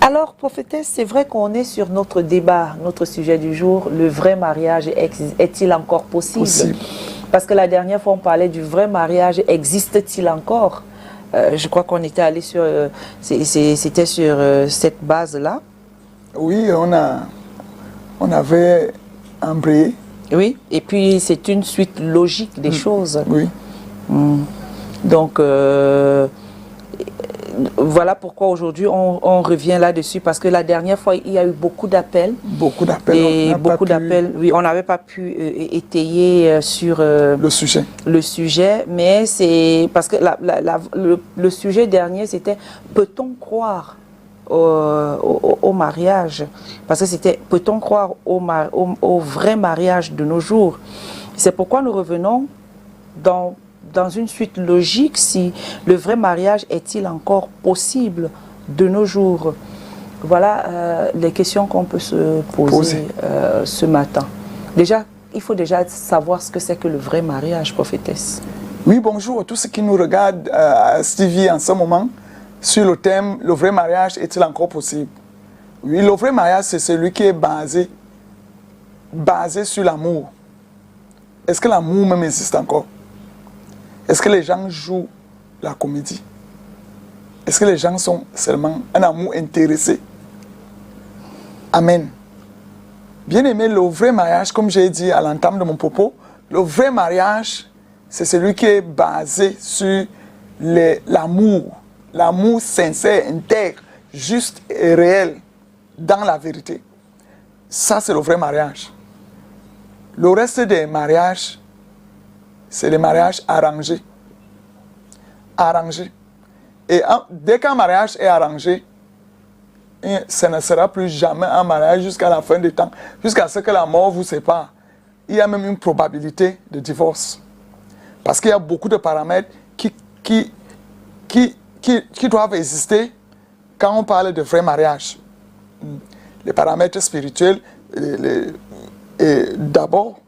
Alors, prophétesse, c'est vrai qu'on est sur notre débat, notre sujet du jour. Le vrai mariage est-il encore possible? Parce que la dernière fois, on parlait du vrai mariage. Existe-t-il encore? Je crois qu'on était allé sur... C'était sur cette base-là. Oui, on avait embrayé. Oui, et puis c'est une suite logique des choses. Oui. Donc, voilà pourquoi aujourd'hui on revient là-dessus, parce que la dernière fois, il y a eu beaucoup d'appels. Beaucoup d'appels. Oui, on n'avait pas pu étayer sur le sujet, mais c'est parce que le sujet dernier, c'était peut-on croire au mariage, parce que c'était peut-on croire au vrai mariage de nos jours. C'est pourquoi nous revenons dans une suite logique, si le vrai mariage est-il encore possible de nos jours. Voilà les questions qu'on peut se poser ce matin. Déjà, il faut déjà savoir ce que c'est que le vrai mariage, prophétesse. Oui, bonjour à tous ceux qui nous regardent Stevie en ce moment. Sur le thème, le vrai mariage est-il encore possible? Oui, le vrai mariage, c'est celui qui est basé sur l'amour. Est-ce que l'amour même existe encore? Est-ce que les gens jouent la comédie? Est-ce que les gens sont seulement un amour intéressé? Amen. Bien aimé, le vrai mariage, comme j'ai dit à l'entame de mon propos, le vrai mariage, c'est celui qui est basé sur l'amour. L'amour sincère, intègre, juste et réel, dans la vérité. Ça, c'est le vrai mariage. Le reste des mariages, c'est les mariages arrangés. Arrangés. Et dès qu'un mariage est arrangé, ce ne sera plus jamais un mariage jusqu'à la fin des temps, jusqu'à ce que la mort vous sépare. Il y a même une probabilité de divorce. Parce qu'il y a beaucoup de paramètres qui doivent exister quand on parle de vrai mariage. Les paramètres spirituels, d'abord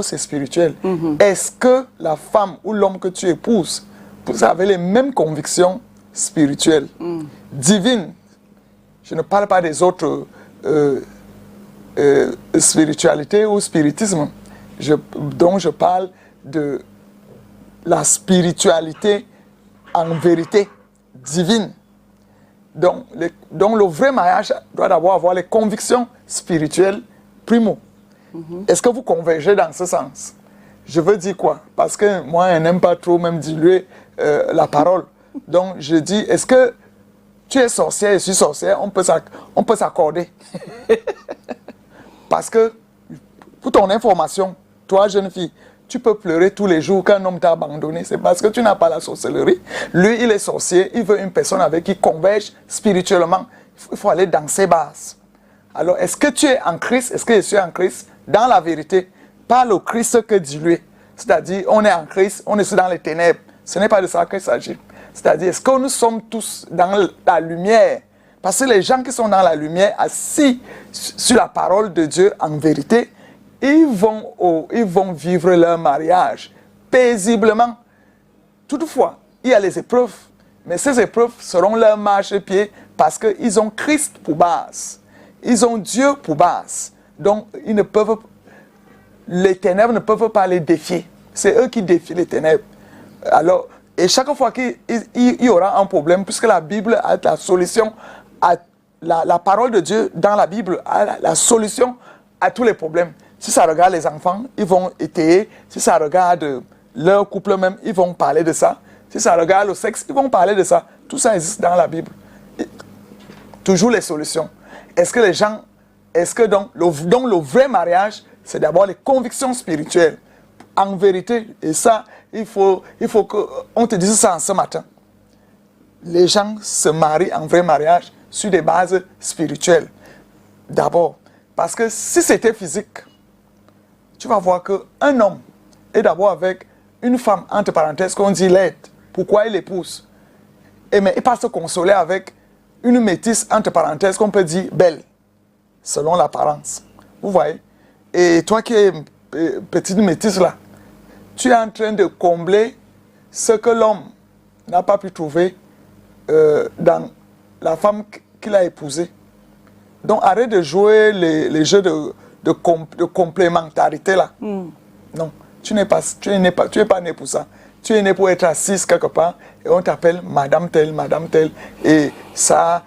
c'est spirituel. Est-ce que la femme ou l'homme que tu épouses, vous avez les mêmes convictions spirituelles, divines? Je ne parle pas des autres spiritualités ou spiritisme, dont je parle de la spiritualité en vérité divine. Donc le vrai mariage doit d'abord avoir les convictions spirituelles primo. Est-ce que vous convergez dans ce sens? Je veux dire quoi? Parce que moi, je n'aime pas trop même diluer la parole. Donc je dis, est-ce que tu es sorcière, je suis sorcière, on peut s'accorder. Parce que, pour ton information, toi jeune fille, tu peux pleurer tous les jours qu'un homme t'a abandonné. C'est parce que tu n'as pas la sorcellerie. Lui, il est sorcier. Il veut une personne avec qui converge spirituellement. Il faut aller dans ses bases. Alors, est-ce que tu es en Christ? Est-ce que je suis en Christ? Dans la vérité, pas le Christ que dilué. C'est-à-dire, on est en Christ, on est dans les ténèbres. Ce n'est pas de ça qu'il s'agit. C'est-à-dire, est-ce que nous sommes tous dans la lumière? Parce que les gens qui sont dans la lumière, assis sur la parole de Dieu en vérité, ils vont vivre leur mariage paisiblement. Toutefois, il y a les épreuves. Mais ces épreuves seront leur marchepied parce qu'ils ont Christ pour base. Ils ont Dieu pour base. Donc, les ténèbres ne peuvent pas les défier. C'est eux qui défient les ténèbres. Alors, et chaque fois qu'il y aura un problème, puisque la Bible a la solution, la parole de Dieu dans la Bible a la solution à tous les problèmes. Si ça regarde les enfants, ils vont étayer. Si ça regarde leur couple même, ils vont parler de ça. Si ça regarde le sexe, ils vont parler de ça. Tout ça existe dans la Bible. Et toujours les solutions. Donc le vrai mariage, c'est d'abord les convictions spirituelles. En vérité, et ça, il faut qu'on te dise ça en ce matin. Les gens se marient en vrai mariage sur des bases spirituelles. D'abord, parce que si c'était physique, tu vas voir qu'un homme est d'abord avec une femme, entre parenthèses, qu'on dit laide. Pourquoi il l'épouse? Mais il passe se consoler avec une métisse, entre parenthèses, qu'on peut dire belle, selon l'apparence. Vous voyez? Et toi qui es petite métisse là, tu es en train de combler ce que l'homme n'a pas pu trouver dans la femme qu'il a épousée. Donc arrête de jouer les jeux de complémentarité là. Non, tu n'es pas né pour ça. Tu es né pour être assise quelque part et on t'appelle Madame telle, et ça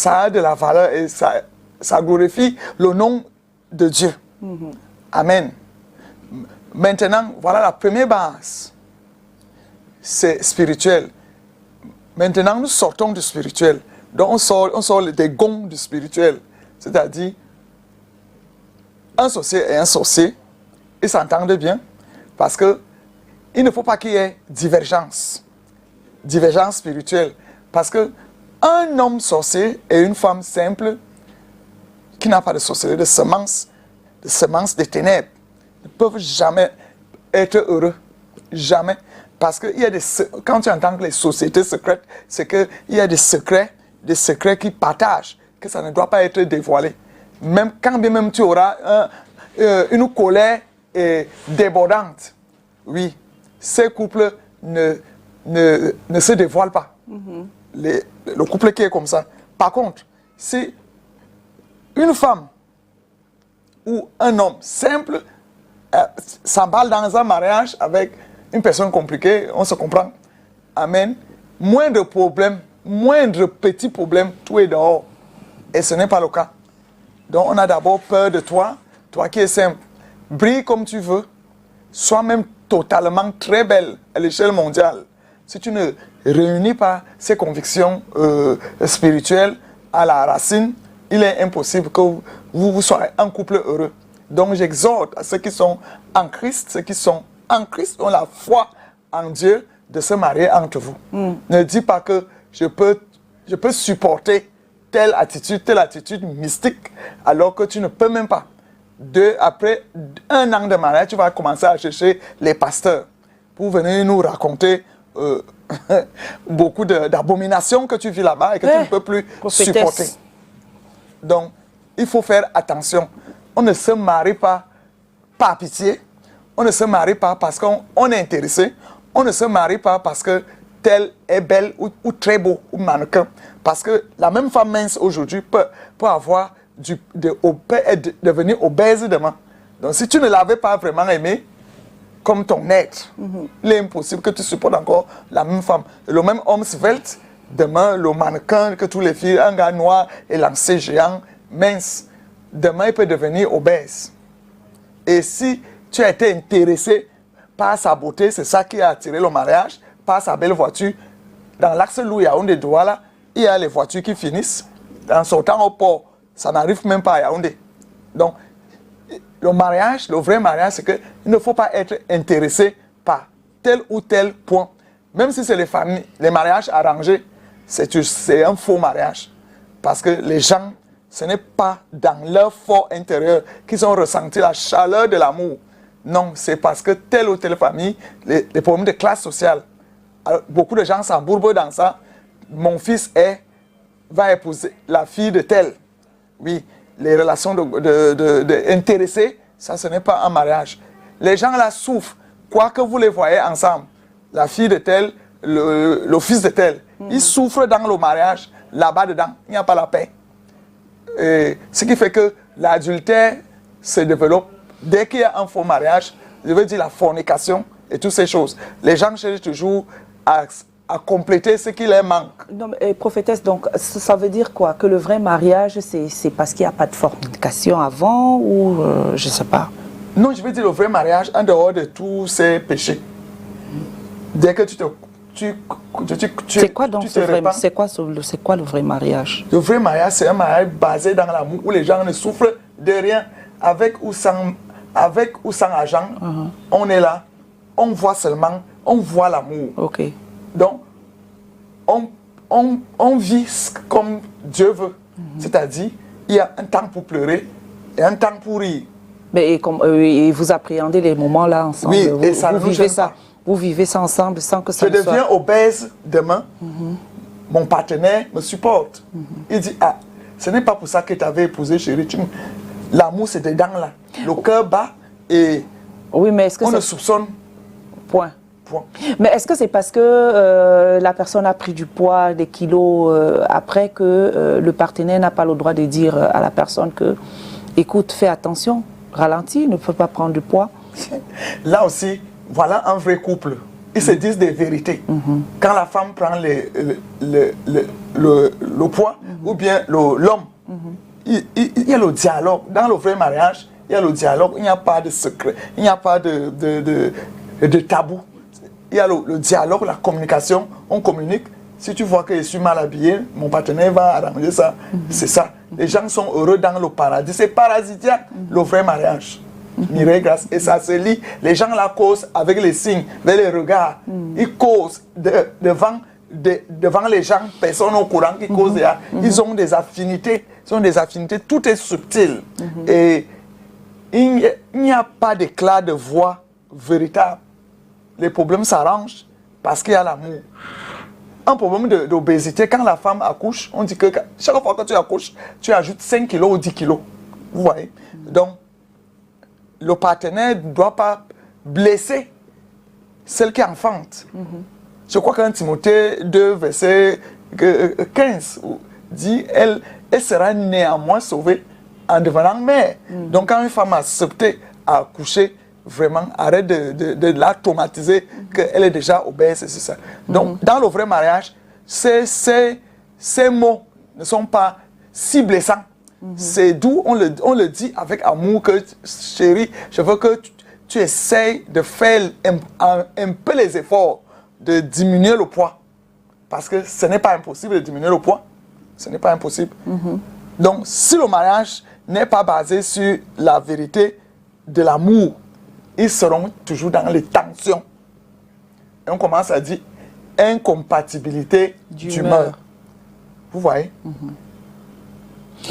a de la valeur et ça glorifie le nom de Dieu. Amen. Maintenant, voilà la première base. C'est spirituel. Maintenant, nous sortons du spirituel. Donc, on sort des gonds du spirituel. C'est-à-dire, un sorcier et un sorcier, ils s'entendent bien parce que il ne faut pas qu'il y ait divergence spirituelle. Parce que un homme sorcier et une femme simple qui n'a pas de sorcellerie, de semences des ténèbres, ne peuvent jamais être heureux. Jamais. Parce que quand tu entends les sociétés secrètes, c'est qu'il y a des secrets qui partagent, que ça ne doit pas être dévoilé. Même quand bien même tu auras une colère débordante, oui, ces couples ne se dévoilent pas. Le couple qui est comme ça. Par contre, si une femme ou un homme simple s'emballe dans un mariage avec une personne compliquée, on se comprend. Amen. Moindre problème, moindre petit problème, tout est dehors. Et ce n'est pas le cas. Donc on a d'abord peur de toi qui es simple. Brille comme tu veux. Sois même totalement très belle à l'échelle mondiale. Si tu ne réunis pas ces convictions spirituelles à la racine, il est impossible que vous soyez un couple heureux. Donc j'exhorte à ceux qui sont en Christ, ont la foi en Dieu, de se marier entre vous. Ne dis pas que je peux supporter telle attitude mystique, alors que tu ne peux même pas. Après 1 an de mariage, tu vas commencer à chercher les pasteurs pour venir nous raconter beaucoup d'abominations que tu vis là-bas et que tu ne peux plus supporter. Donc, il faut faire attention. On ne se marie pas par pitié. On ne se marie pas parce qu'on est intéressé. On ne se marie pas parce que telle est belle ou très beau ou mannequin. Parce que la même femme mince aujourd'hui peut devenir obèse demain. Donc si tu ne l'avais pas vraiment aimé comme ton être, il est impossible que tu supportes encore la même femme. Le même homme svelte, demain le mannequin que tous les filles, un gars noir et lancé géant, mince, demain il peut devenir obèse. Et si tu as été intéressé par sa beauté, c'est ça qui a attiré le mariage, par sa belle voiture. Dans l'axe Loup-Yaoundé-Douala, il y a les voitures qui finissent. En sortant au port, ça n'arrive même pas à Yaoundé. Donc, le mariage, le vrai mariage, c'est qu'il ne faut pas être intéressé par tel ou tel point. Même si c'est les mariages arrangés, c'est un faux mariage. Parce que les gens, ce n'est pas dans leur fort intérieur qu'ils ont ressenti la chaleur de l'amour. Non, c'est parce que telle ou telle famille, les problèmes de classe sociale. Alors, beaucoup de gens s'embourbent dans ça. Mon fils va épouser la fille de tel. Oui, les relations intéressées, ça ce n'est pas un mariage. Les gens là souffrent, quoi que vous les voyez ensemble. La fille de tel, le fils de tel, ils souffrent dans le mariage. Là-bas dedans, il n'y a pas la paix. Et ce qui fait que l'adultère se développe dès qu'il y a un faux mariage, je veux dire la fornication et toutes ces choses. Les gens cherchent toujours à compléter ce qui leur manque. Non, mais, prophétesse, donc ça veut dire quoi? Que le vrai mariage, c'est parce qu'il n'y a pas de fornication avant ou je ne sais pas? Non, je veux dire le vrai mariage en dehors de tous ces péchés. Dès que c'est quoi donc c'est quoi le vrai mariage? Le vrai mariage, c'est un mariage basé dans l'amour où les gens ne souffrent de rien. Avec ou sans argent, on est là, on voit seulement, on voit l'amour. Ok. Donc, on vit comme Dieu veut. C'est-à-dire, il y a un temps pour pleurer et un temps pour rire. Mais et vous appréhendez les moments là ensemble. Oui, et ça vous vivez ça. Vous vivez ça ensemble sans que ça Je deviens obèse demain. Mon partenaire me supporte. Il dit, ah, ce n'est pas pour ça que tu avais épousé, chérie. L'amour, c'est dedans là. Le cœur bat et oui, mais est-ce que on ne soupçonne point. Point. Mais est-ce que c'est parce que la personne a pris du poids, des kilos après que le partenaire n'a pas le droit de dire à la personne que, écoute, fais attention, ralentis, ne peux pas prendre du poids? Là aussi, voilà un vrai couple. Ils se disent des vérités. Quand la femme prend le poids ou bien l'homme, il y a le dialogue. Dans le vrai mariage, il y a le dialogue. Il n'y a pas de secret. Il n'y a pas de tabou. Il y a le dialogue, la communication. On communique. Si tu vois que je suis mal habillé, mon partenaire va arranger ça. C'est ça. Les gens sont heureux dans le paradis. C'est paradisiaque, le vrai mariage. Mireille Grace, et ça se lit. Les gens la causent avec les signes, avec les regards. Ils causent devant les gens, personne au courant qui cause. Ils ont des affinités. Tout est subtil. Et il n'y a pas d'éclat de voix véritable. Les problèmes s'arrangent parce qu'il y a l'amour. Un problème d'obésité, quand la femme accouche, on dit que chaque fois que tu accouches, tu ajoutes 5 kilos ou 10 kilos. Vous voyez? Donc, le partenaire ne doit pas blesser celle qui enfante. Je crois qu'en Timothée 2, verset 15, dit elle sera néanmoins sauvée en devenant mère. Donc quand une femme a accepté à accoucher, vraiment, arrête de la traumatiser, qu'elle est déjà obèse, c'est ça. Donc dans le vrai mariage, ces mots ne sont pas si blessants. C'est d'où on le dit avec amour que, chérie, je veux que tu essayes de faire un peu les efforts de diminuer le poids. Parce que ce n'est pas impossible de diminuer le poids. Ce n'est pas impossible. Donc, si le mariage n'est pas basé sur la vérité de l'amour, ils seront toujours dans les tensions. Et on commence à dire incompatibilité d'humeur. Vous voyez?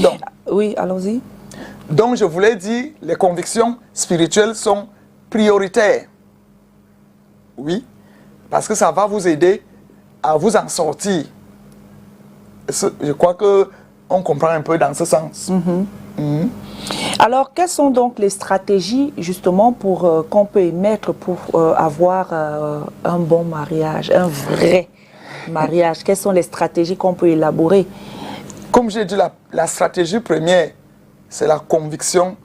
Donc, oui, allons-y. Donc, je voulais dire, les convictions spirituelles sont prioritaires. Oui, parce que ça va vous aider à vous en sortir. Je crois qu'on comprend un peu dans ce sens. Alors, quelles sont donc les stratégies, justement, qu'on peut émettre pour avoir un bon mariage, un vrai mariage? Quelles sont les stratégies qu'on peut élaborer? Comme j'ai dit, la stratégie première, c'est la conviction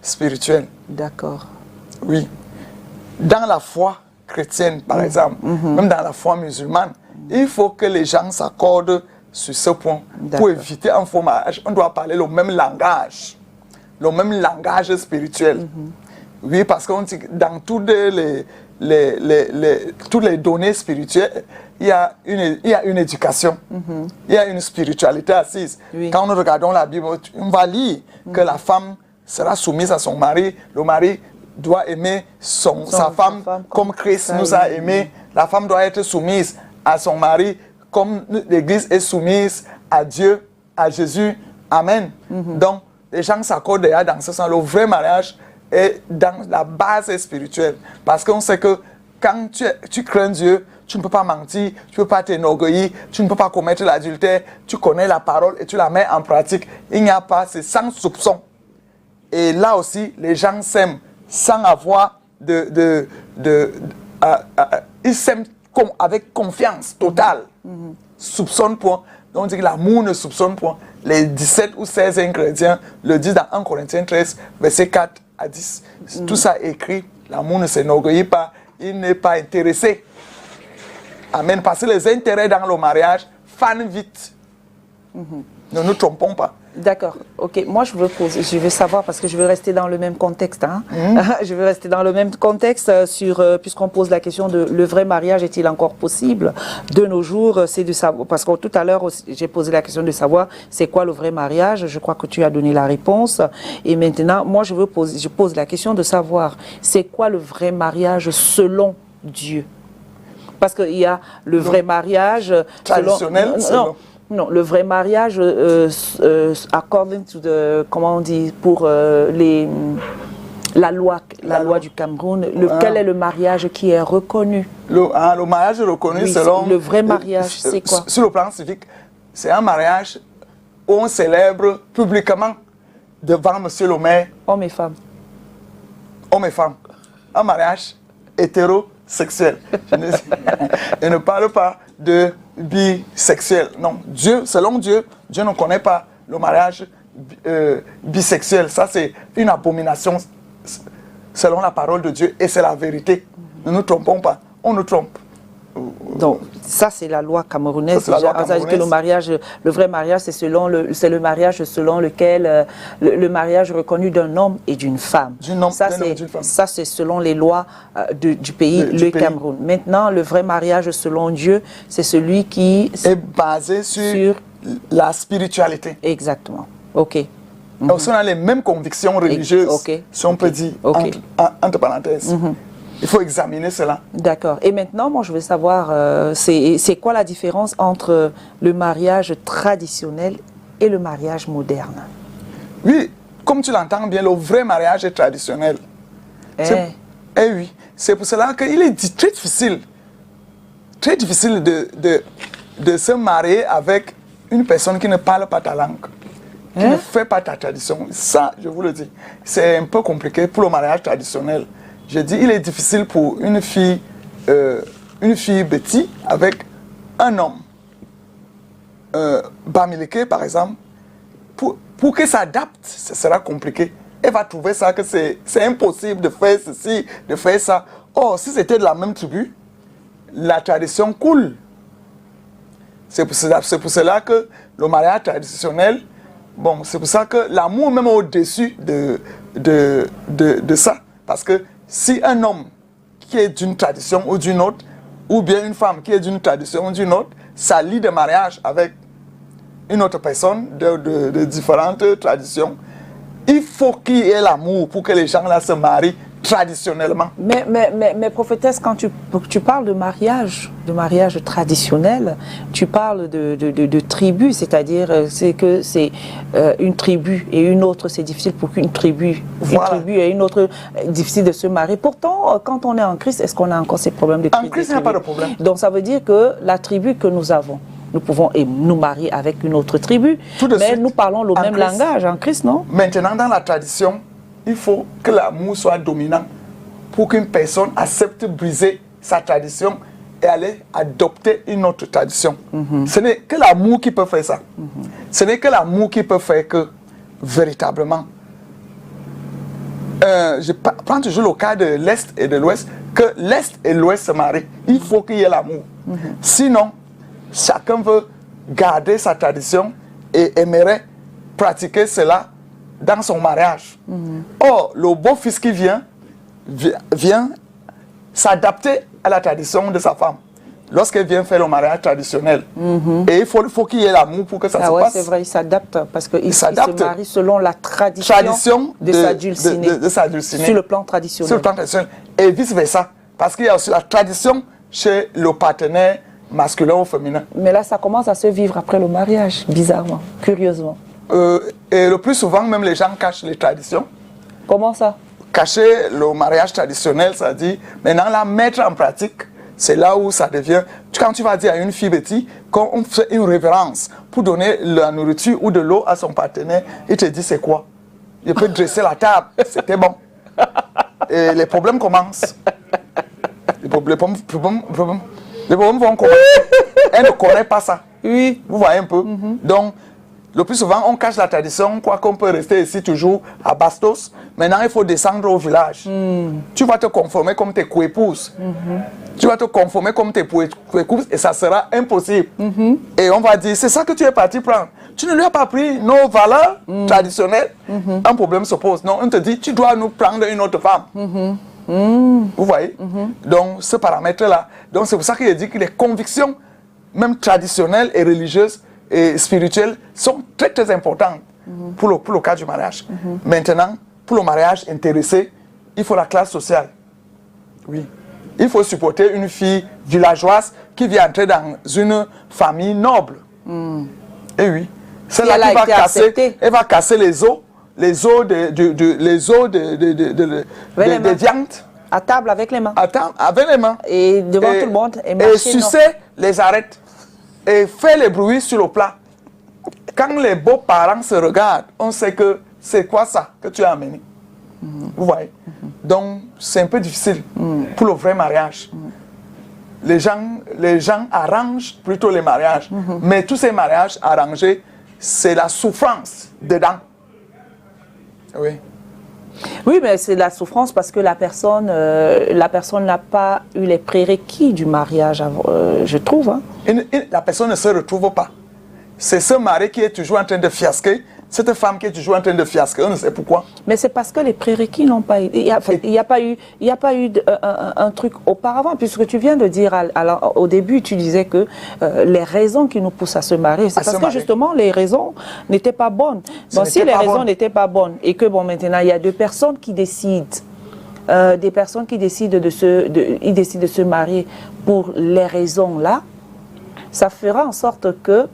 spirituelle. D'accord. Oui. Dans la foi chrétienne, par exemple, même dans la foi musulmane, il faut que les gens s'accordent sur ce point. Pour éviter un faux mariage, on doit parler le même langage spirituel. Oui, parce qu'on dit que dans toutes les données spirituelles, il y a une éducation, il y a une spiritualité assise. Oui. Quand nous regardons la Bible, on va lire que la femme sera soumise à son mari, le mari doit aimer sa femme comme Christ nous a aimés. La femme doit être soumise à son mari comme l'Église est soumise à Dieu, à Jésus. Amen. Donc, les gens s'accordent déjà dans ce sens. Le vrai mariage est dans la base spirituelle. Parce qu'on sait que quand tu crains Dieu, tu ne peux pas mentir, tu ne peux pas t'enorgueillir, tu ne peux pas commettre l'adultère, tu connais la parole et tu la mets en pratique. Il n'y a pas, c'est sans soupçon. Et là aussi, les gens s'aiment sans avoir ils s'aiment avec confiance totale. Soupçonne point. Donc on dit que l'amour ne soupçonne point. Les 17 ou 16 ingrédients le disent dans 1 Corinthiens 13, verset 4 à 10. Tout ça est écrit. L'amour ne s'enorgueillit pas. Il n'est pas intéressé. Amen. Parce que les intérêts dans le mariage fanent vite. Ne nous trompons pas. D'accord, ok. Moi, je veux savoir, parce que je veux rester dans le même contexte. Hein. Je veux rester dans le même contexte puisqu'on pose la question de le vrai mariage est-il encore possible de nos jours? C'est de savoir, parce que tout à l'heure, j'ai posé la question de savoir c'est quoi le vrai mariage. Je crois que tu as donné la réponse. Et maintenant, moi, je pose la question de savoir c'est quoi le vrai mariage selon Dieu? Parce qu'il y a le vrai mariage traditionnel. Non, le vrai mariage, according to comment on dit, pour la loi du Cameroun, quel est le mariage qui est reconnu? Le mariage reconnu, oui, selon... Le vrai mariage, c'est quoi? Sur le plan civique, c'est un mariage où on célèbre publiquement devant monsieur le maire. Hommes et femmes. Hommes et femmes. Un mariage hétéro sexuel. Je ne parle pas de bisexuel. Non, Dieu, selon Dieu, Dieu ne connaît pas le mariage bisexuel. Ça, c'est une abomination selon la parole de Dieu et c'est la vérité. Ne nous trompons pas, on nous trompe. Donc, ça, c'est la loi camerounaise. Ça, C'est-à-dire que le vrai mariage, c'est le mariage selon lequel le mariage reconnu d'un homme et d'une femme. Ça, c'est selon les lois du pays, le Cameroun. Maintenant, le vrai mariage selon Dieu, c'est celui qui est basé sur la spiritualité. Exactement. OK. On a les mêmes convictions religieuses, si on peut dire, entre parenthèses. Il faut examiner cela. D'accord. Et maintenant, moi, je veux savoir, c'est quoi la différence entre le mariage traditionnel et le mariage moderne? Oui, comme tu l'entends bien, le vrai mariage est traditionnel. Oui, c'est pour cela qu'il est très difficile de se marier avec une personne qui ne parle pas ta langue, qui ne fait pas ta tradition. Ça, je vous le dis, c'est un peu compliqué pour le mariage traditionnel. Je dis, il est difficile pour une fille bêtise avec un homme bamileke, par exemple, pour qu'elle s'adapte, ce sera compliqué. Elle va trouver ça que c'est impossible de faire ceci, de faire ça. Or, si c'était de la même tribu, la tradition coule. C'est pour cela que le mariage traditionnel, bon, c'est pour ça que l'amour même au-dessus de ça. Parce que si un homme qui est d'une tradition ou d'une autre, ou bien une femme qui est d'une tradition ou d'une autre, s'allie de mariage avec une autre personne de différentes traditions, il faut qu'il y ait l'amour pour que les gens là se marient traditionnellement. Mais prophétesse, quand tu parles de mariage traditionnel, tu parles de tribu, c'est-à-dire que c'est une tribu et une autre, c'est difficile pour qu'une tribu, et une autre, difficile de se marier. Pourtant, quand on est en Christ, est-ce qu'on a encore ces problèmes de tribu? En Christ, il n'y a pas de problème. Donc ça veut dire que la tribu que nous avons, nous pouvons nous marier avec une autre tribu, mais nous parlons le même langage en Christ, non? Maintenant, dans la tradition, il faut que l'amour soit dominant pour qu'une personne accepte de briser sa tradition et aller adopter une autre tradition. Ce n'est que l'amour qui peut faire ça. Ce n'est que l'amour qui peut faire que, véritablement, je prends toujours le cas de l'Est et de l'Ouest, que l'Est et l'Ouest se marient. Il faut qu'il y ait l'amour. Sinon, chacun veut garder sa tradition et aimerait pratiquer cela dans son mariage. Or, le beau-fils qui vient s'adapter à la tradition de sa femme lorsqu'elle vient faire le mariage traditionnel. Et il faut qu'il y ait l'amour pour que ça se passe. C'est vrai, il s'adapte parce qu'il se marie selon la tradition de sa dulcinée. Sur le plan traditionnel. Sur le plan traditionnel. Et vice-versa. Parce qu'il y a aussi la tradition chez le partenaire masculin ou féminin. Mais là, ça commence à se vivre après le mariage, bizarrement, curieusement. Et le plus souvent, même les gens cachent les traditions. Comment ça? Cacher le mariage traditionnel, ça dit, maintenant la mettre en pratique, c'est là où ça devient, quand tu vas dire à une fille bêtise, quand on fait une révérence pour donner la nourriture ou de l'eau à son partenaire, il te dit c'est quoi? Il peut dresser la table, c'était bon. Et les problèmes commencent. Les problèmes vont commencer. Elle ne connaît pas ça. Oui. Vous voyez un peu? Donc, le plus souvent, on cache la tradition, quoi qu'on peut rester ici toujours à Bastos. Maintenant, il faut descendre au village. Tu vas te conformer comme tes coépouses. Tu vas te conformer comme tes coépouses et ça sera impossible. Et on va dire, c'est ça que tu es parti prendre. Tu ne lui as pas pris nos valeurs traditionnelles. Un problème se pose. Non, on te dit, tu dois nous prendre une autre femme. Vous voyez? Donc, ce paramètre-là. Donc, c'est pour ça qu'il dit que les convictions, même traditionnelles et religieuses, et spirituelles sont très très importantes pour le cas du mariage. Maintenant, pour le mariage intéressé, il faut la classe sociale. Oui. Il faut supporter une fille villageoise qui vient entrer dans une famille noble. Et oui. Celle-là qui va casser, elle va casser les os de viande. À table avec les mains. À table avec les mains. Et devant tout le monde. Et sucer les arêtes. Et faire les bruits sur le plat. Quand les beaux-parents se regardent, on sait que c'est quoi ça que tu as amené. Vous voyez? Donc, c'est un peu difficile pour le vrai mariage. Les gens arrangent plutôt les mariages. Mais tous ces mariages arrangés, c'est la souffrance dedans. Oui. Oui, mais c'est la souffrance parce que la personne n'a pas eu les prérequis du mariage, je trouve. Hein. La personne ne se retrouve pas. C'est ce mari qui est toujours en train de fiasquer, cette femme qui est toujours en train de fiasquer, on ne sait pourquoi. Mais c'est parce que les prérequis n'ont pas été. Il n'y a pas eu un truc auparavant, puisque tu viens de dire, au début, tu disais que les raisons qui nous poussent à se marier, c'est parce que justement, les raisons n'étaient pas bonnes. Bon, si les raisons n'étaient pas bonnes et que, bon, maintenant, il y a deux personnes qui décident, des personnes qui décident de se marier pour les raisons-là, ça fera en sorte que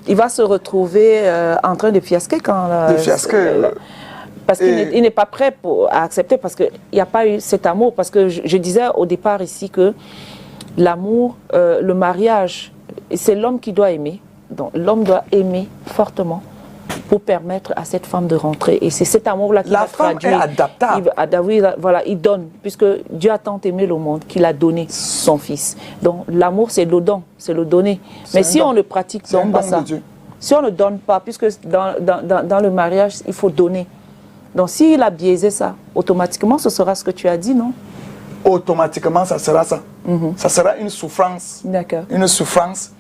il va se retrouver en train de fiasquer quand... parce qu'il n'est pas prêt à accepter, parce qu'il n'y a pas eu cet amour. Parce que je disais au départ ici que l'amour, le mariage, c'est l'homme qui doit aimer. Donc l'homme doit aimer fortement pour permettre à cette femme de rentrer. Et c'est cet amour-là qui va traduire. La femme est adaptable. Voilà, il donne, puisque Dieu a tant aimé le monde qu'il a donné son Fils. Donc l'amour, c'est le don, c'est le donner. Mais si on le pratique, donc pas ça. Si on ne donne pas, puisque dans le mariage, il faut donner. Donc s'il a biaisé ça, automatiquement, ce sera ce que tu as dit, non? Automatiquement, ça sera ça. Ça sera une souffrance. D'accord. Une souffrance.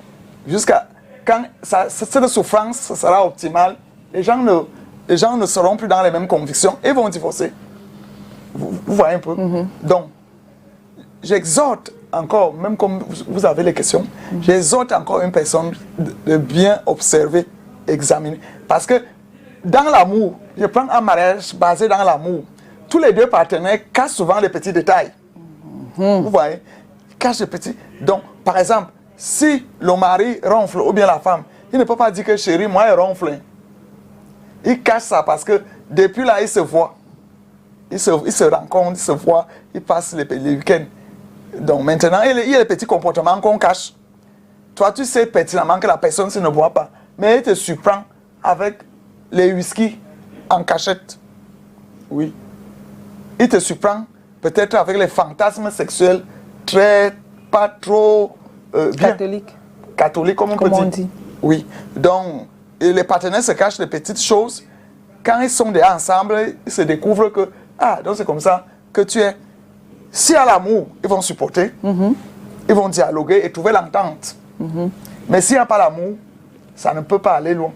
Jusqu'à quand cette souffrance sera optimale, les gens ne seront plus dans les mêmes convictions et vont divorcer. Vous voyez un peu? Donc, j'exhorte encore, même comme vous avez les questions, j'exhorte encore une personne de bien observer, examiner. Parce que dans l'amour, je prends un mariage basé dans l'amour, tous les deux partenaires cachent souvent les petits détails. Vous voyez? Cachent les petits. Donc, par exemple, si le mari ronfle ou bien la femme, il ne peut pas dire que chérie, moi, elle ronfle. Il cache ça parce que depuis là, il se voit. Il se rencontre, il se voit, il passe les week-ends. Donc maintenant, il y a les petits comportements qu'on cache. Toi, tu sais pertinemment que la personne ne boit pas. Mais il te surprend avec les whisky en cachette. Oui. Il te surprend peut-être avec les fantasmes sexuels pas trop bien. Catholique, comme on peut dire. Oui. Donc, les partenaires se cachent les petites choses. Quand ils sont déjà ensemble, ils se découvrent que, donc c'est comme ça que tu es. S'il y a l'amour, ils vont supporter, ils vont dialoguer et trouver l'entente. Mais s'il n'y a pas l'amour, ça ne peut pas aller loin.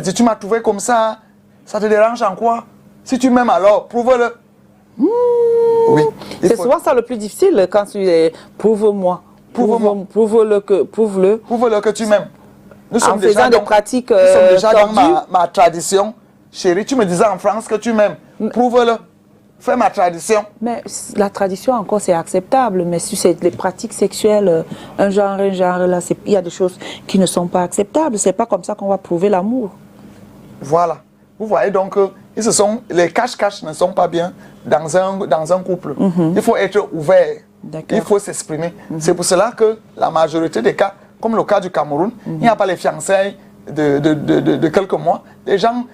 Si tu m'as trouvé comme ça te dérange en quoi? Si tu m'aimes alors, prouve-le. Oui. C'est souvent ça le plus difficile quand tu dis prouve-moi. Prouve-le que tu m'aimes. Nous sommes déjà des pratiques dans ma tradition. Chérie, tu me disais en France que tu m'aimes. Prouve-le. Fais ma tradition. Mais la tradition encore c'est acceptable. Mais si c'est les pratiques sexuelles, un genre, là, il y a des choses qui ne sont pas acceptables. C'est pas comme ça qu'on va prouver l'amour. Voilà. Vous voyez donc, les cache-cache ne sont pas bien dans un couple. Il faut être ouvert. Il faut s'exprimer. C'est pour cela que la majorité des cas, comme le cas du Cameroun, il n'y a pas les fiançailles de quelques mois. Les gens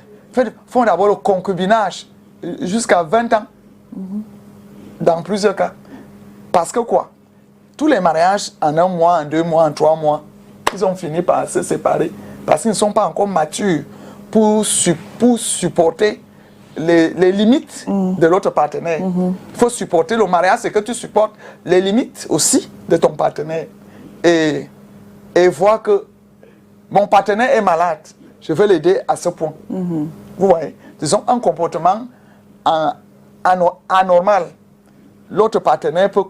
font d'abord le concubinage jusqu'à 20 ans. Dans plusieurs cas. Parce que quoi? Tous les mariages en 1 mois, en 2 mois, en 3 mois, ils ont fini par se séparer. Parce qu'ils ne sont pas encore matures pour supporter les limites de l'autre partenaire. Il faut supporter le mariage, c'est que tu supportes les limites aussi de ton partenaire. Et voir que mon partenaire est malade, je vais l'aider à ce point. Vous voyez, disons un comportement anormal. L'autre partenaire peut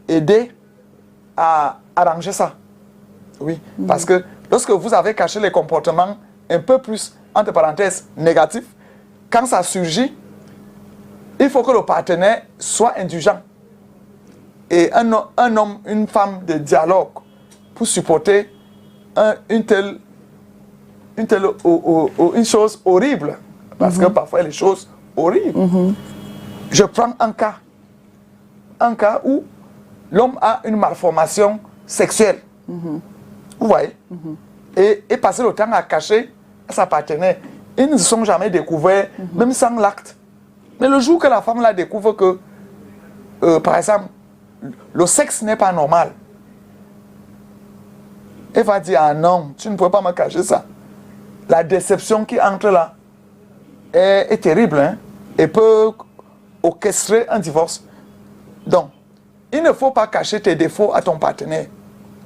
aider à arranger ça. Oui, parce que lorsque vous avez caché les comportements un peu plus, entre parenthèses, négatifs, quand ça surgit, il faut que le partenaire soit indulgent. Et un homme, une femme de dialogue pour supporter une chose horrible. Parce que parfois, les choses horribles. Je prends un cas où l'homme a une malformation sexuelle. Vous voyez? Et passer le temps à cacher à sa partenaire. Ils ne se sont jamais découverts, même sans l'acte. Mais le jour que la femme là découvre que, par exemple, le sexe n'est pas normal, elle va dire, ah non, tu ne peux pas me cacher ça. La déception qui entre là est terrible, hein, et peut orchestrer un divorce. Donc, il ne faut pas cacher tes défauts à ton partenaire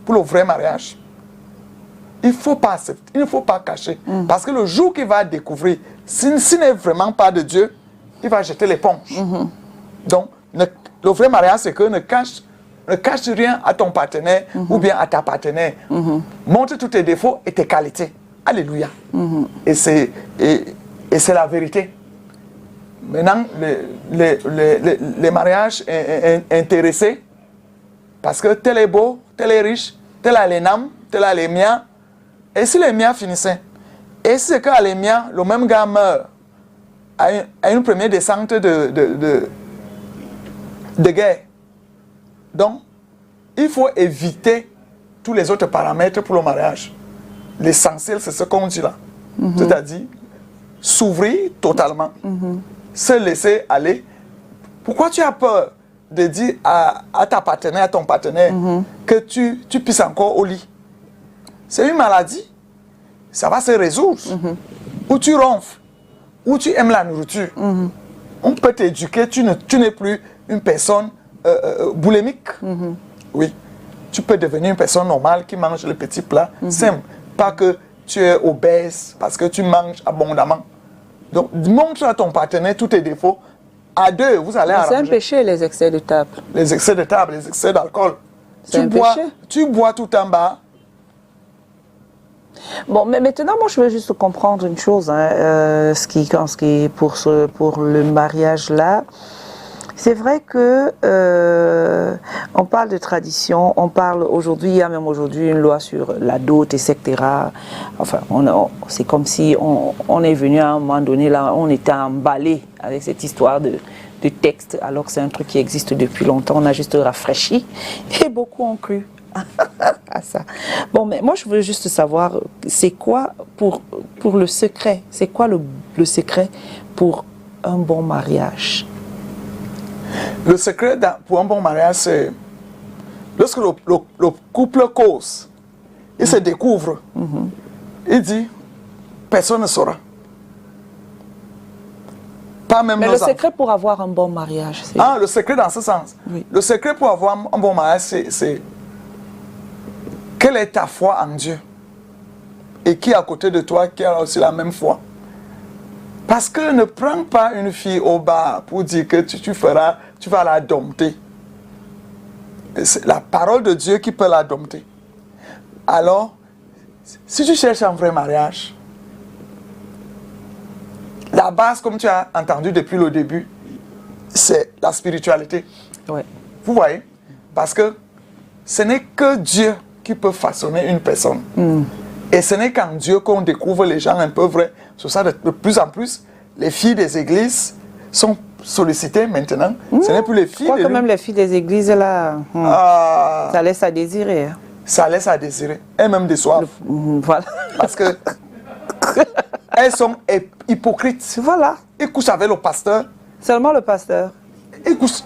pour le vrai mariage. Il ne faut pas cacher. Parce que le jour qu'il va découvrir, s'il n'est vraiment pas de Dieu, il va jeter l'éponge. Donc, le vrai mariage, c'est que ne cache rien à ton partenaire ou bien à ta partenaire. Montre tous tes défauts et tes qualités. Alléluia. Et c'est la vérité. Maintenant, les mariages intéressés, parce que tel est beau, tel est riche, tel a les names, tel a les miens. Et si les miens finissaient? Et si c'est qu'à les miens, le même gars meurt à une première descente de guerre. Donc, il faut éviter tous les autres paramètres pour le mariage. L'essentiel, c'est ce qu'on dit là. C'est-à-dire, s'ouvrir totalement. Se laisser aller. Pourquoi tu as peur de dire à ta partenaire, à ton partenaire, que tu pisses encore au lit? C'est une maladie. Ça va se résoudre. Ou tu ronfles, ou tu aimes la nourriture. On peut t'éduquer, tu n'es plus une personne boulémique. Oui. Tu peux devenir une personne normale qui mange le petit plat simple. Pas que tu es obèse parce que tu manges abondamment. Donc, montre à ton partenaire tous tes défauts. À deux, vous allez arranger. C'est un péché, les excès de table. Les excès de table, les excès d'alcool. C'est un péché. Tu bois tout en bas. Bon, mais maintenant, moi, je veux juste comprendre une chose. Hein, pour le mariage là, c'est vrai que on parle de tradition, on parle aujourd'hui, il y a même aujourd'hui une loi sur la dot, etc. Enfin, c'est comme si on est venu à un moment donné, là, on était emballé avec cette histoire de texte, alors que c'est un truc qui existe depuis longtemps, on a juste rafraîchi, et beaucoup ont cru à ça. Bon, mais moi, je veux juste savoir, c'est quoi pour le secret, c'est quoi le secret pour un bon mariage? Le secret pour un bon mariage, c'est lorsque le couple cause, il se découvre, il dit, personne ne saura. Pas même mais nos le enfants. secret pour avoir un bon mariage, c'est... Ah, le secret dans ce sens. Oui. Le secret pour avoir un bon mariage, c'est quelle est ta foi en Dieu? Et qui est à côté de toi qui a aussi la même foi? Parce que ne prends pas une fille au bar pour dire que tu vas la dompter. C'est la parole de Dieu qui peut la dompter. Alors, si tu cherches un vrai mariage, la base, comme tu as entendu depuis le début, c'est la spiritualité. Ouais. Vous voyez? Parce que ce n'est que Dieu qui peut façonner une personne. Et ce n'est qu'en Dieu qu'on découvre les gens un peu vrais. C'est ça, de plus en plus, les filles des églises sont sollicitées maintenant. Ce n'est plus les filles. Je crois que même les filles des églises, là, ça laisse à désirer. Hein. Ça laisse à désirer. Et même des soirs. Voilà. Parce que elles sont hypocrites. Voilà. Ils couchent avec le pasteur. Seulement le pasteur. Ils couchent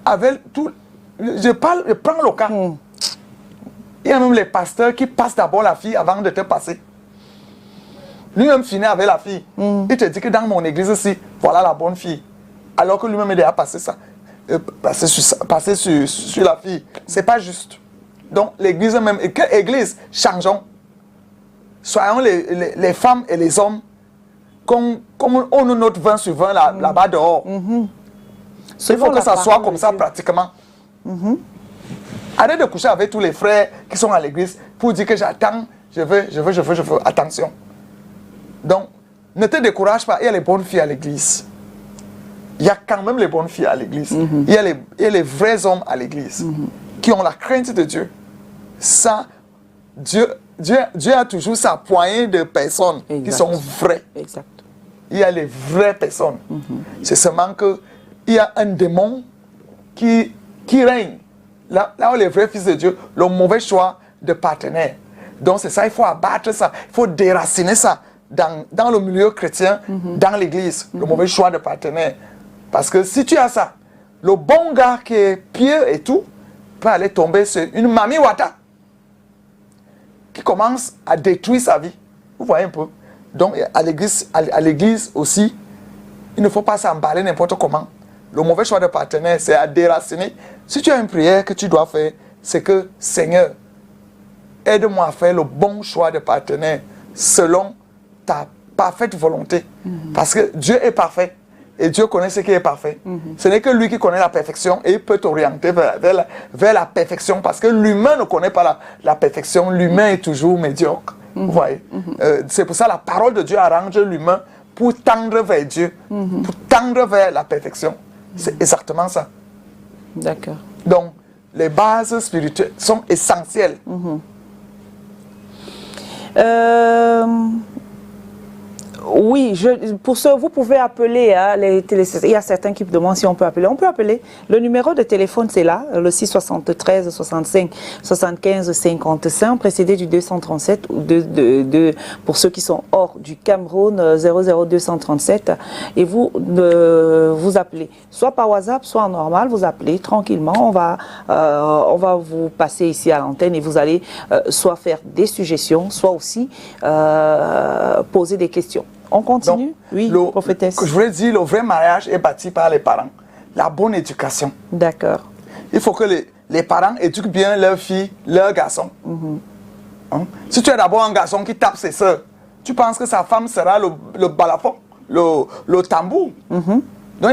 avec tout. Je prends le cas. Il y a même les pasteurs qui passent d'abord la fille avant de te passer. Lui-même finit avec la fille. Il te dit que dans mon église ici, voilà la bonne fille. Alors que lui-même est déjà passé ça. Passé sur la fille. C'est pas juste. Donc l'église même, église, changeons. Soyons les femmes et les hommes comme on a notre 20 sur 20 là-bas dehors. Il faut que ça soit comme ça pratiquement. Arrête de coucher avec tous les frères qui sont à l'église pour dire que j'attends, je veux. Attention. Donc, ne te décourage pas, il y a les bonnes filles à l'église. Il y a quand même les bonnes filles à l'église. Il y a les vrais hommes à l'église qui ont la crainte de Dieu. Ça, Dieu a toujours sa poignée de personnes qui sont vraies. Exact. Il y a les vraies personnes. C'est seulement qu'il y a un démon qui règne. Là où les vrais fils de Dieu, le mauvais choix de partenaire. Donc c'est ça, il faut abattre ça, il faut déraciner ça dans le milieu chrétien, dans l'église, le mauvais choix de partenaire. Parce que si tu as ça, le bon gars qui est pieux et tout, peut aller tomber sur une mamie wata qui commence à détruire sa vie. Vous voyez un peu. Donc à l'église aussi, il ne faut pas s'emballer n'importe comment. Le mauvais choix de partenaire, c'est à déraciner. Si tu as une prière que tu dois faire, c'est que Seigneur, aide-moi à faire le bon choix de partenaire selon ta parfaite volonté. Parce que Dieu est parfait et Dieu connaît ce qui est parfait. Ce n'est que lui qui connaît la perfection et il peut t'orienter vers la perfection parce que l'humain ne connaît pas la perfection. L'humain est toujours médiocre. Vous voyez? C'est pour ça que la parole de Dieu arrange l'humain pour tendre vers Dieu, pour tendre vers la perfection. C'est exactement ça. D'accord. Donc, les bases spirituelles sont essentielles. Oui, pour ce, vous pouvez appeler hein, les téléspectateurs. Il y a certains qui me demandent si on peut appeler. On peut appeler. Le numéro de téléphone, c'est là, le 673 65 75 55, précédé du 237, pour ceux qui sont hors du Cameroun, 00237. Et vous vous appelez, soit par WhatsApp, soit en normal, vous appelez tranquillement. On va vous passer ici à l'antenne et vous allez soit faire des suggestions, soit aussi poser des questions. On continue? Donc, oui, prophétesse. Je voulais dire, le vrai mariage est bâti par les parents. La bonne éducation. D'accord. Il faut que les parents éduquent bien leurs filles, leurs garçons. Hein? Si tu es d'abord un garçon qui tape ses soeurs, tu penses que sa femme sera le balafon, le tambour. Donc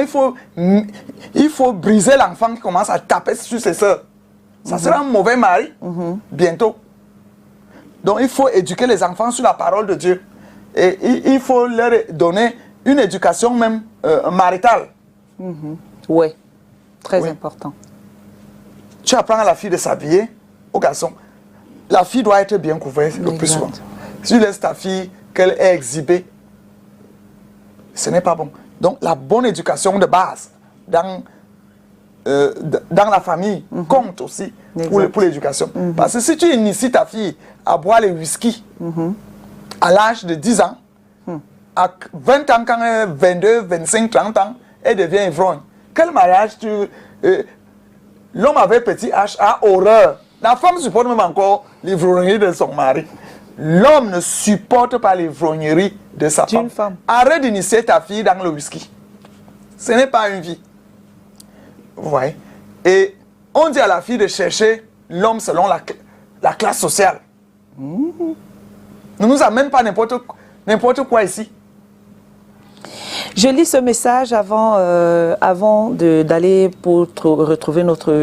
il faut briser l'enfant qui commence à taper sur ses soeurs. Ça sera un mauvais mari bientôt. Donc il faut éduquer les enfants sur la parole de Dieu. Et il faut leur donner une éducation même maritale. Oui, très important. Tu apprends à la fille de s'habiller, au garçon. La fille doit être bien couverte le plus souvent. Si tu laisses ta fille qu'elle est exhibée, ce n'est pas bon. Donc la bonne éducation de base dans la famille compte aussi pour l'éducation. Parce que si tu inities ta fille à boire les whisky, à l'âge de 10 ans, à 20 ans, quand elle a 22, 25, 30 ans, elle devient ivrogne. Quel mariage l'homme avec petit H a horreur. La femme supporte même encore l'ivrognerie de son mari. L'homme ne supporte pas l'ivrognerie de sa femme. Arrête d'initier ta fille dans le whisky. Ce n'est pas une vie. Vous voyez? Et on dit à la fille de chercher l'homme selon la classe sociale. Ne nous amène pas n'importe quoi ici. Je lis ce message avant d'aller pour retrouver notre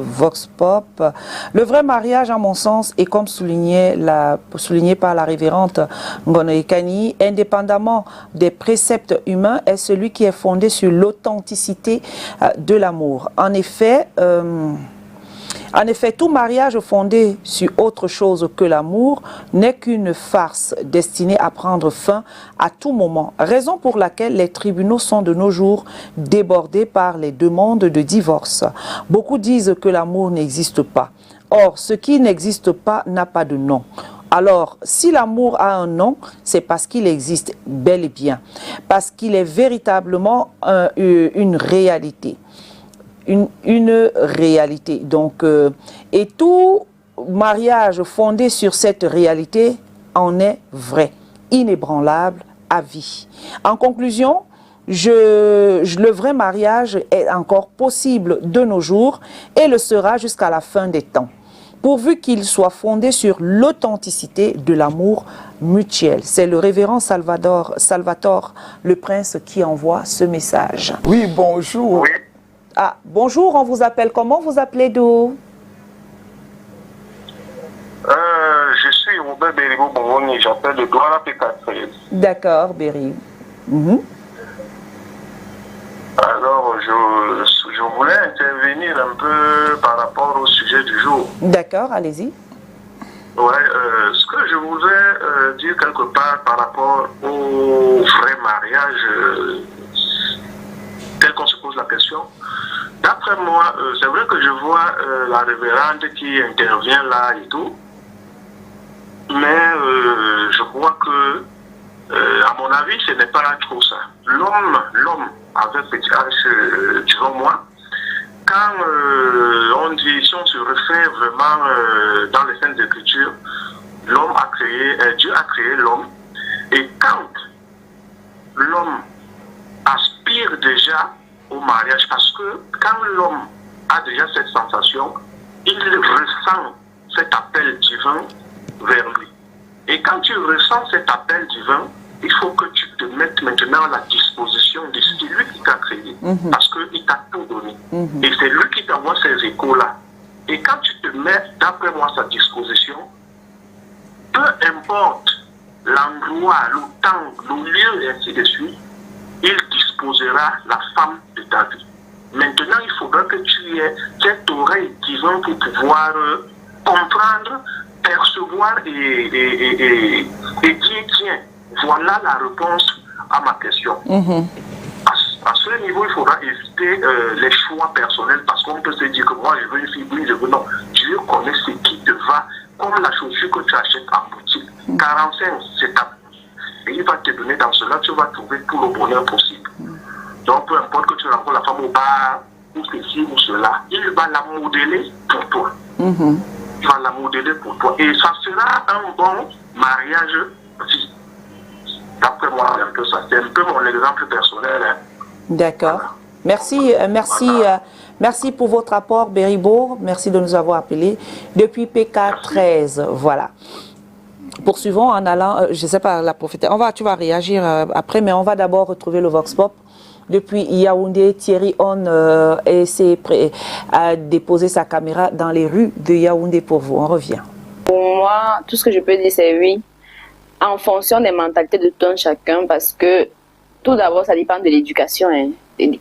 Vox Pop. Le vrai mariage, à mon sens, est comme souligné par la révérende Ngonoekani, indépendamment des préceptes humains, est celui qui est fondé sur l'authenticité de l'amour. En effet, tout mariage fondé sur autre chose que l'amour n'est qu'une farce destinée à prendre fin à tout moment. Raison pour laquelle les tribunaux sont de nos jours débordés par les demandes de divorce. Beaucoup disent que l'amour n'existe pas. Or, ce qui n'existe pas n'a pas de nom. Alors, si l'amour a un nom, c'est parce qu'il existe bel et bien. Parce qu'il est véritablement une réalité. Une réalité. Donc, et tout mariage fondé sur cette réalité en est vrai, inébranlable, à vie. En conclusion, le vrai mariage est encore possible de nos jours et le sera jusqu'à la fin des temps, pourvu qu'il soit fondé sur l'authenticité de l'amour mutuel. C'est le révérend Salvatore le Prince qui envoie ce message. Oui, bonjour. Oui. Ah, bonjour, on vous appelle comment? Vous appelez d'où? Je suis Robert Berigo-Bongoni, j'appelle de Douala P4. D'accord, Berry. Alors, je voulais intervenir un peu par rapport au sujet du jour. D'accord, allez-y. Ouais, ce que je voudrais dire quelque part par rapport au vrai mariage, tel qu'on se pose la question. D'après moi, c'est vrai que je vois la révérende qui intervient là et tout, mais je crois que, à mon avis, ce n'est pas trop ça. L'homme avec petit H, disons moi, quand on dit, si on se réfère vraiment dans les Saintes Écritures, l'homme a créé, Dieu a créé l'homme, et quand l'homme aspire déjà au mariage, parce que quand l'homme a déjà cette sensation, il ressent cet appel divin vers lui. Et quand tu ressens cet appel divin, il faut que tu te mettes maintenant à la disposition de ce lui qui t'a créé, parce qu'il t'a tout donné. Et c'est lui qui t'envoie ces échos-là. Et quand tu te mets, d'après moi, à sa disposition, peu importe l'endroit, le temps, le lieu, et ainsi de suite, il disposera la femme de ta vie. Maintenant, il faudra que tu aies cette oreille divine pour pouvoir comprendre, percevoir et dire, tiens, voilà la réponse à ma question. À ce niveau, il faudra éviter les choix personnels, parce qu'on peut se dire que moi, je veux une fille, oui, je veux non. Dieu connaît ce qui te va, comme la chaussure que tu achètes en boutique. 45, c'est ta boutique. Et il va te donner dans cela, tu vas trouver tout le bonheur possible. Donc, peu importe que tu rencontres la femme au bar, ou ceci ou cela, il va la modeler pour toi. Il va la modeler pour toi. Et ça sera un bon mariage vie. D'après moi, c'est un peu ça. C'est un peu mon exemple personnel. Hein. D'accord. Voilà. Merci, merci pour votre apport, Béribourg. Merci de nous avoir appelés. Depuis PK13, voilà. Poursuivons en allant, je ne sais pas, la prophétesse. Tu vas réagir après, mais on va d'abord retrouver le Vox Pop. Depuis Yaoundé, Thierry On est prêt à déposer sa caméra dans les rues de Yaoundé pour vous. On revient. Pour moi, tout ce que je peux dire, c'est oui, en fonction des mentalités de tout un chacun, parce que tout d'abord, ça dépend de l'éducation. Hein.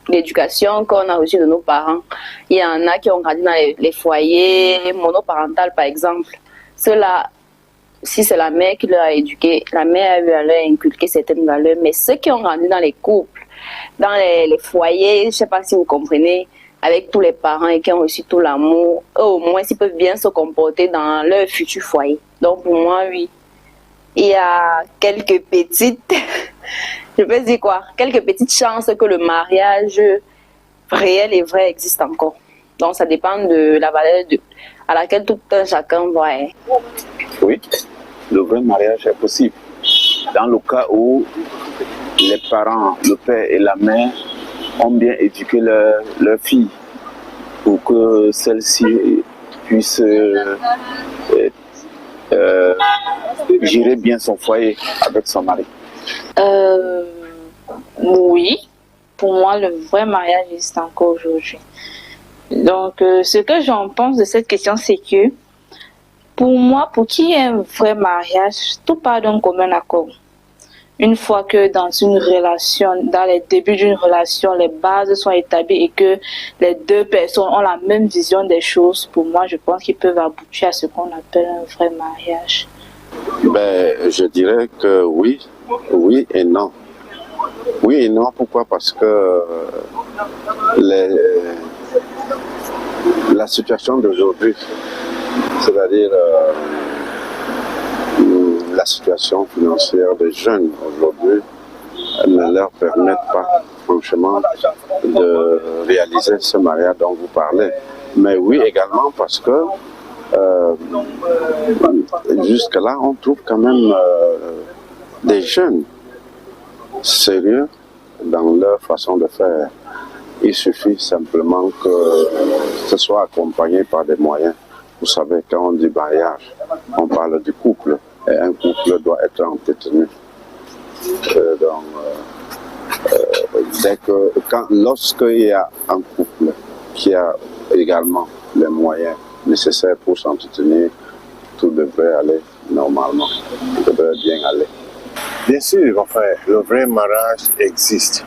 L'éducation qu'on a reçue de nos parents. Il y en a qui ont grandi dans les foyers monoparentaux, par exemple. Ceux-là, si c'est la mère qui leur a éduqué, la mère a eu à leur inculquer certaines valeurs. Mais ceux qui ont grandi dans les couples, dans les foyers, je ne sais pas si vous comprenez, avec tous les parents et qui ont reçu tout l'amour, eux au moins ils peuvent bien se comporter dans leur futur foyer. Donc pour moi, oui, il y a quelques petites, je peux dire quoi, quelques petites chances que le mariage réel et vrai existe encore. Donc ça dépend de la valeur à laquelle tout un chacun va. Oui, le vrai mariage est possible. Dans le cas où les parents, le père et la mère, ont bien éduqué leur fille pour que celle-ci puisse gérer bien son foyer avec son mari. Oui, pour moi, le vrai mariage existe encore aujourd'hui. Donc, ce que j'en pense de cette question, c'est que pour moi, pour qu'il y ait un vrai mariage, tout part d'un commun accord. Une fois que dans une relation, dans les débuts d'une relation, les bases sont établies et que les deux personnes ont la même vision des choses, pour moi, je pense qu'ils peuvent aboutir à ce qu'on appelle un vrai mariage. Ben, je dirais que oui, oui et non. Oui et non, pourquoi? Parce que la situation d'aujourd'hui, c'est-à-dire la situation financière des jeunes aujourd'hui ne leur permet pas franchement de réaliser ce mariage dont vous parlez. Mais oui également parce que jusque-là on trouve quand même des jeunes sérieux dans leur façon de faire. Il suffit simplement que ce soit accompagné par des moyens. Vous savez, quand on dit mariage, on parle du couple. Et un couple doit être entretenu. Lorsqu'il y a un couple qui a également les moyens nécessaires pour s'entretenir, tout devrait aller normalement, tout devrait bien aller. Bien sûr, enfin, le vrai mariage existe.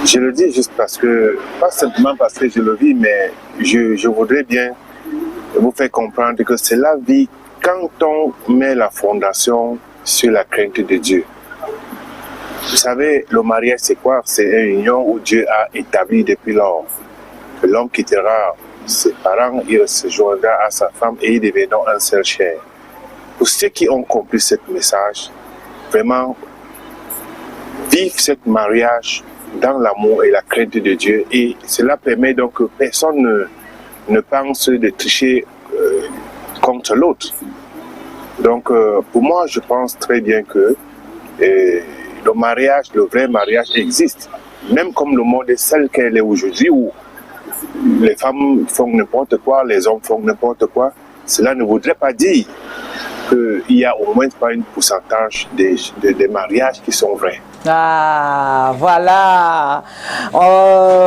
Je le dis juste parce que, pas simplement parce que je le vis, mais je voudrais bien vous faire comprendre que c'est la vie quand on met la fondation sur la crainte de Dieu. Vous savez, le mariage, c'est quoi? C'est une union où Dieu a établi depuis lors. L'homme quittera ses parents, il se joindra à sa femme et ils deviendront un seul chair. Pour ceux qui ont compris ce message, vraiment, vivre ce mariage dans l'amour et la crainte de Dieu. Et cela permet donc que personne ne pense de tricher contre l'autre. Donc, pour moi, je pense très bien que le mariage, le vrai mariage existe. Même comme le monde est celle qu'elle est aujourd'hui, où les femmes font n'importe quoi, les hommes font n'importe quoi, cela ne voudrait pas dire qu'il y a au moins pas un pourcentage des mariages qui sont vrais. Ah, voilà.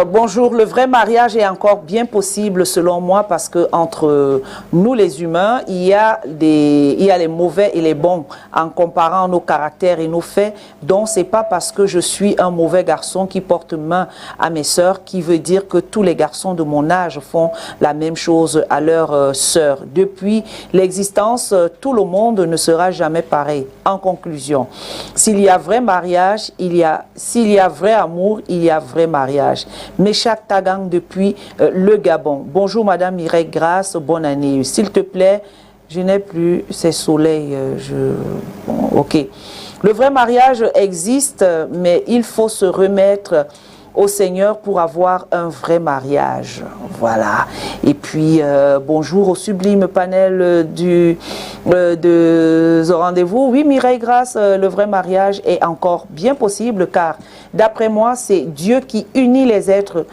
Bonjour, le vrai mariage est encore bien possible selon moi parce que entre nous les humains, il y a les mauvais et les bons en comparant nos caractères et nos faits. Donc, c'est pas parce que je suis un mauvais garçon qui porte main à mes sœurs qui veut dire que tous les garçons de mon âge font la même chose à leurs sœurs. Depuis l'existence, tout le monde ne sera jamais pareil. En conclusion, s'il y a vrai mariage, s'il y a vrai amour, il y a vrai mariage. Méchac Tagang depuis le Gabon. Bonjour Madame Mireille Grasse, bonne année. S'il te plaît, je n'ai plus ces soleils. Bon, ok. Le vrai mariage existe, mais il faut se remettre au Seigneur pour avoir un vrai mariage. Voilà. Et puis, bonjour au sublime panel de ce rendez-vous. Oui, Mireille Grasse, le vrai mariage est encore bien possible car, d'après moi, c'est Dieu qui unit les êtres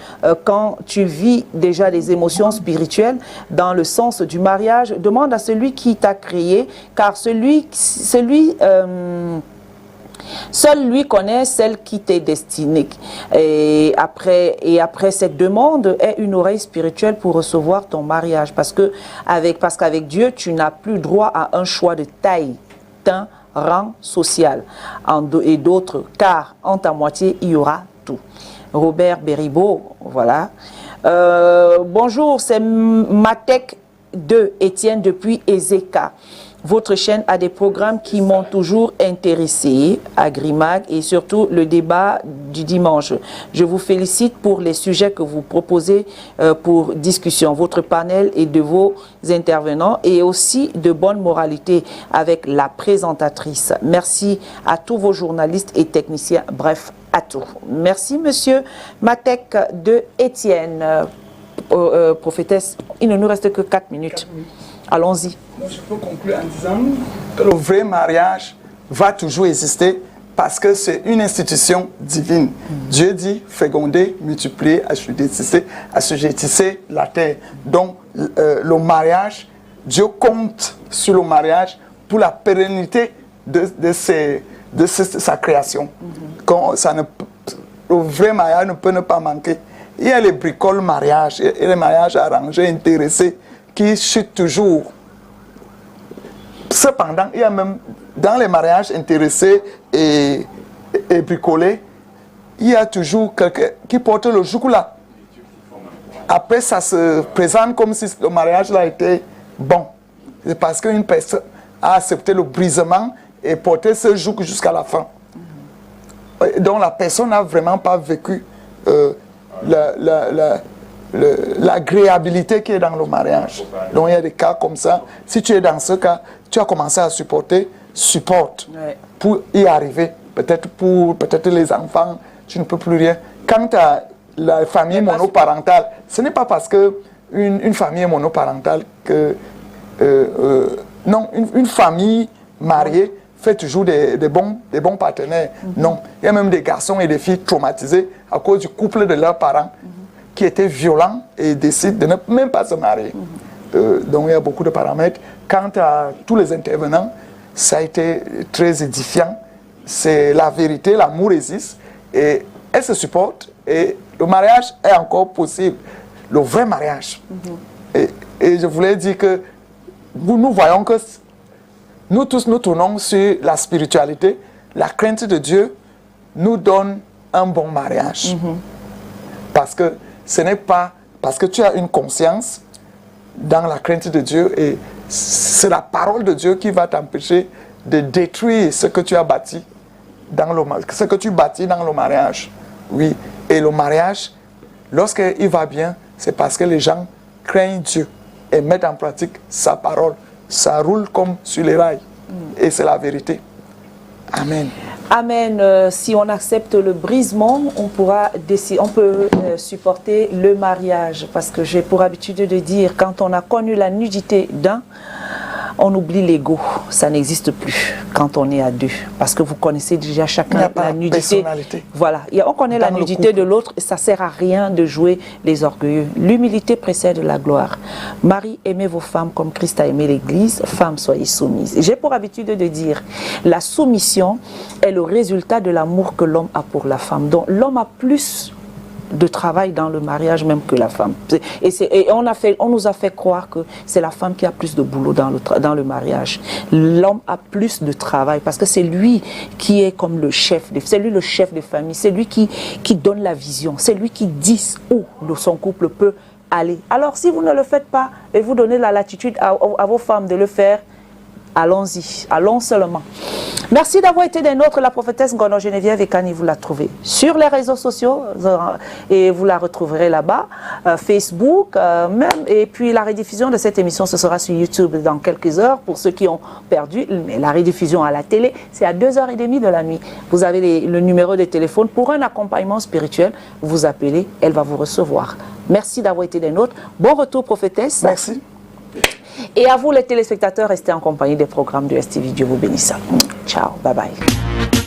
quand tu vis déjà des émotions spirituelles dans le sens du mariage. Demande à celui qui t'a créé, car seul lui connaît celle qui t'est destinée. Et après cette demande est une oreille spirituelle pour recevoir ton mariage. Parce qu'avec Dieu, tu n'as plus droit à un choix de taille, teint, rang social et d'autres. Car en ta moitié, il y aura tout. Robert Beribo, voilà. Bonjour, c'est Matek de Étienne depuis Ezeka. Votre chaîne a des programmes qui m'ont toujours intéressé, Agrimag, et surtout le débat du dimanche. Je vous félicite pour les sujets que vous proposez pour discussion. Votre panel et de vos intervenants et aussi de bonne moralité avec la présentatrice. Merci à tous vos journalistes et techniciens, bref, à tout. Merci, monsieur Matek de Étienne. Prophétesse, il ne nous reste que 4 minutes. Allons-y. Je peux conclure en disant que le vrai mariage va toujours exister parce que c'est une institution divine. Dieu dit féconder, multiplier, assujettissez la terre. Donc le mariage, Dieu compte sur le mariage pour la pérennité de sa création. Le vrai mariage ne peut ne pas manquer. Il y a les bricoles mariage et les mariages arrangés, intéressés, qui chutent toujours. Cependant, il y a même dans les mariages intéressés et bricolés, il y a toujours quelqu'un qui porte le chocolat. Après, ça se présente comme si le mariage là était bon. C'est parce qu'une personne a accepté le brisement et porté ce joug jusqu'à la fin. Donc la personne n'a vraiment pas vécu l'agréabilité qui est dans le mariage. Donc il y a des cas comme ça. Si tu es dans ce cas, tu as commencé à supporter, supporte pour y arriver. Peut-être les enfants, tu ne peux plus rien. Quant à la famille monoparentale, ce n'est pas parce que une famille est monoparentale que non, une famille mariée fait toujours des bons partenaires. Non, il y a même des garçons et des filles traumatisés à cause du couple de leurs parents qui étaient violents et décident de ne même pas se marier. Donc il y a beaucoup de paramètres. Quant à tous les intervenants, ça a été très édifiant. C'est la vérité, l'amour existe et elle se supporte et le mariage est encore possible. Le vrai mariage. Et je voulais dire que nous voyons que nous tous nous tournons sur la spiritualité. La crainte de Dieu nous donne un bon mariage. Parce que ce n'est pas parce que tu as une conscience dans la crainte de Dieu et c'est la parole de Dieu qui va t'empêcher de détruire ce que tu as bâti ce que tu bâtis dans le mariage. Oui, et le mariage, lorsqu'il va bien, c'est parce que les gens craignent Dieu et mettent en pratique sa parole. Ça roule comme sur les rails. Et c'est la vérité. Amen. Amen. Si on accepte le brisement, on pourra décider, on peut supporter le mariage. Parce que j'ai pour habitude de dire, quand on a connu la nudité d'un, on oublie l'ego. Ça n'existe plus quand on est à deux. Parce que vous connaissez déjà chacun la nudité. Voilà. On connaît la nudité de l'autre et ça ne sert à rien de jouer les orgueilleux. L'humilité précède la gloire. Marie, aimez vos femmes comme Christ a aimé l'Église. Femmes, soyez soumises. J'ai pour habitude de dire, la soumission est le résultat de l'amour que l'homme a pour la femme. Donc l'homme a plus de travail dans le mariage même que la femme. Et on nous a fait croire que c'est la femme qui a plus de boulot dans le mariage. L'homme a plus de travail parce que c'est lui qui est comme le chef, c'est lui le chef de famille, c'est lui qui donne la vision, c'est lui qui dit où son couple peut aller. Alors si vous ne le faites pas et vous donnez la latitude à vos femmes de le faire, allons-y, allons seulement. Merci d'avoir été des nôtres. La prophétesse Ngono Geneviève Ekani, vous la trouvez sur les réseaux sociaux et vous la retrouverez là-bas, Facebook même. Et puis la rediffusion de cette émission, ce sera sur YouTube dans quelques heures pour ceux qui ont perdu. Mais la rediffusion à la télé, c'est à 2h30 de la nuit. Vous avez le numéro de téléphone pour un accompagnement spirituel. Vous appelez, elle va vous recevoir. Merci d'avoir été des nôtres. Bon retour, prophétesse. Merci. Et à vous les téléspectateurs, restez en compagnie des programmes de STV. Dieu vous bénisse. Ciao, bye bye.